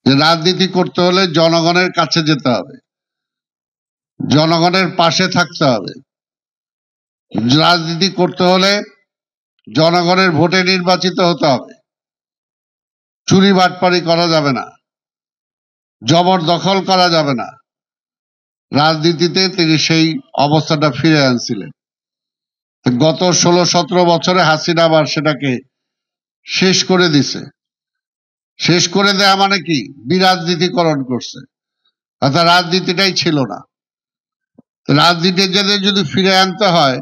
যে রাজনীতি করতে হলে জনগণের কাছে যেতে হবে, জনগণের পাশে থাকতে হবে। রাজনীতি করতে হলে জনগণের ভোটে নির্বাচিত হতে হবে। চুরি বাটপারি করা যাবে না, জবরদখল করা যাবে না। রাজনীতিতে তিনি সেই অবস্থাটা ফিরে আনছিলেন। গত 16-17 বছরে হাসিনা আবার সেটাকে শেষ করে দিছে। শেষ করে দেয়া মানে কি? বিরাজনীতিকরণ করছে, অর্থাৎ রাজনীতিটাই ছিল না। রাজনীতি যদি ফিরে আনতে হয়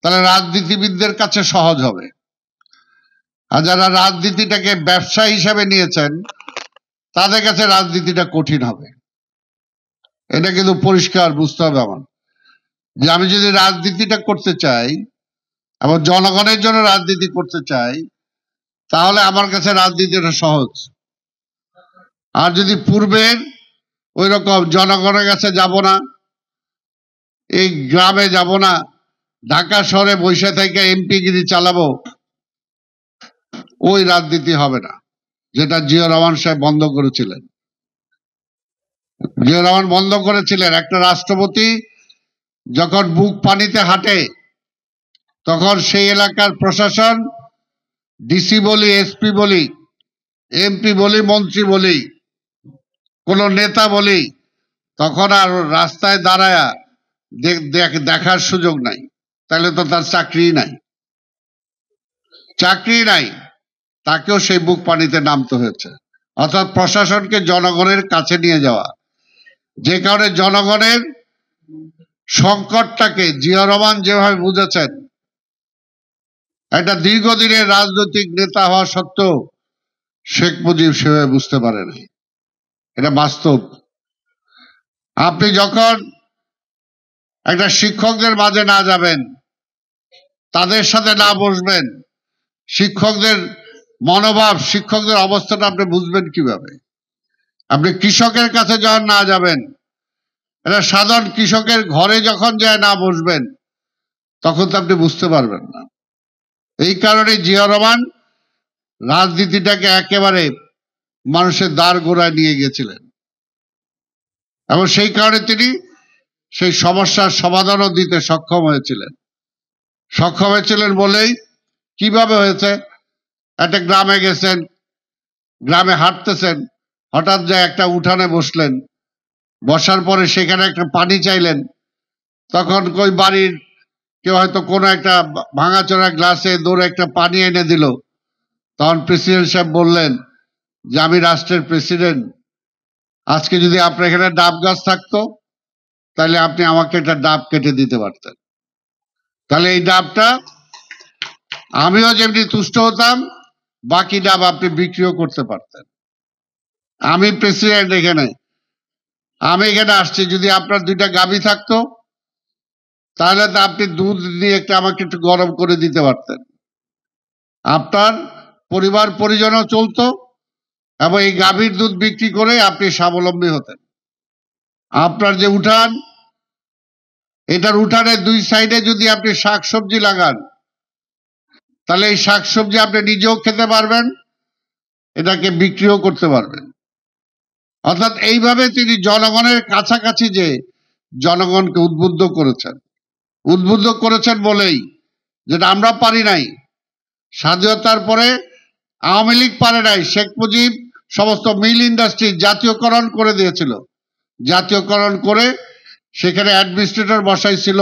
তাহলে রাজনীতিবিদদের কাছে সহজ হবে, আর যারা রাজনীতিটাকে ব্যবসা হিসাবে নিয়েছেন তাদের কাছে রাজনীতিটা কঠিন হবে। এটা কিন্তু পরিষ্কার বুঝতে হবে আমার, যে আমি যদি রাজনীতিটা করতে চাই এবং জনগণের জন্য রাজনীতি করতে চাই তাহলে আমার কাছে রাজনীতিটা সহজ। আর যদি পূর্বের ওই রকম জনগণের কাছে যাব না, এই গ্রামে যাব না, ঢাকা শহরে বসে থেকে এমপিগিরি চালাবো, ওই রাজনীতি হবে না, যেটা জিয়াউর রহমান সাহেব বন্ধ করেছিলেন। জিয়াউর রহমান বন্ধ করেছিলেন। একটা রাষ্ট্রপতি যখন বুক পানিতে হাঁটে তখন সেই এলাকার প্রশাসন, ডিসি বলি, এসপি বলি, এমপি বলি, মন্ত্রী বলি, কোন নেতা বলি, তখন আর রাস্তায় দাঁড়ায়া দেখার সুযোগ নাই। তাহলে তো তার চাকরি নাই, চাকরি নাই, তাকেও সেই বুক পানিতে নামতে হয়েছে। অর্থাৎ প্রশাসনকে জনগণের কাছে নিয়ে যাওয়া, যে কারণে জনগণের সংকটটাকে জিয়াউর রহমান যেভাবে বুঝেছেন, একটা দীর্ঘদিনের রাজনৈতিক নেতা হওয়া সত্ত্বেও শেখ মুজিব সেভাবে বুঝতে পারেন। এটা বাস্তব। আপনি যখন একটা শিক্ষকদের মাঝে না যাবেন, তাদের সাথে না বসবেন, শিক্ষকদের মনোভাব, শিক্ষকদের অবস্থাটা আপনি বুঝবেন কিভাবে? আপনি কৃষকের কাছে যখন না যাবেন, এটা সাধারণ কৃষকের ঘরে যখন যায় না বসবেন, তখন তো আপনি বুঝতে পারবেন না। এই কারণে জিয়াউর রহমান রাজনীতিটাকে একেবারে মানুষের দ্বার গোড়ায় নিয়ে গেছিলেন, এবং সেই কারণে তিনি সেই সমস্যার সমাধানও দিতে সক্ষম হয়েছিলেন বলেই কিভাবে হয়েছে, একটা গ্রামে গেছেন, গ্রামে হাঁটতেছেন, হঠাৎ যায় একটা উঠানে বসলেন, বসার পরে সেখানে একটা পানি চাইলেন, তখন কই বাড়ির কেউ হয়তো কোনো একটা ভাঙাচোরা গ্লাসে দৌড়ে একটা পানি এনে দিল। তখন প্রেসিডেন্ট সাহেব বললেন যে আমি রাষ্ট্রের প্রেসিডেন্ট, আজকে যদি আপনার এখানে ডাব গাছ থাকতো তাহলে আপনি আমাকে একটা ডাব কেটে দিতে পারতেন, তাহলে এই ডাবটা আমিও যেমনি তুষ্ট হতাম, বাকি ডাব আপনি বিক্রিও করতে পারতেন। আমি প্রেসিডেন্ট, আমি এখানে আসছি, যদি আপনার 2টা গাভী থাকতো তাহলে তো আপনি দুধ দিয়ে আমাকে একটু গরম করে দিতে পারতেন, আপনার পরিবার পরিজনও চলতো, এবং এই গাভীর দুধ বিক্রি করে আপনি স্বাবলম্বী হতেন। আপনার যে উঠান, এটার উঠানের 2 সাইডে যদি আপনি শাকসবজি লাগান, তাহলে এই শাকসবজি আপনি নিজেও খেতে পারবেন, এটাকে বিক্রিও করতে পারবেন। অর্থাৎ এইভাবে তিনি জনগণের কাছাকাছি যে জনগণকে উদ্বুদ্ধ করেছেন বলেই, যেটা আমরা পারি নাই, স্বাধীনতার পরে আওয়ামী লীগ পারে নাই, শেখ মুজিব সমস্ত মিল ইন্ডাস্ট্রি জাতীয়করণ করে দিয়েছিল। জাতীয়করণ করে সেখানে অ্যাডমিনিস্ট্রেটর বসাইছিল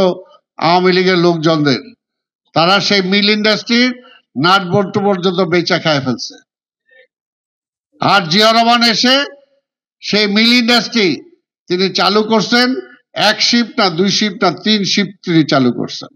আওয়ামী লীগের লোকজনদের, তারা সেই মিল ইন্ডাস্ট্রির নাট বল্টু পর্যন্ত বেচা খায় ফেলছে। আর জিয়াউর রহমান এসে সেই মিল ইন্ডাস্ট্রি তিনি চালু করছেন, 1 শিফট না 2 শিফট না 3 শিফট তিনি চালু করছেন।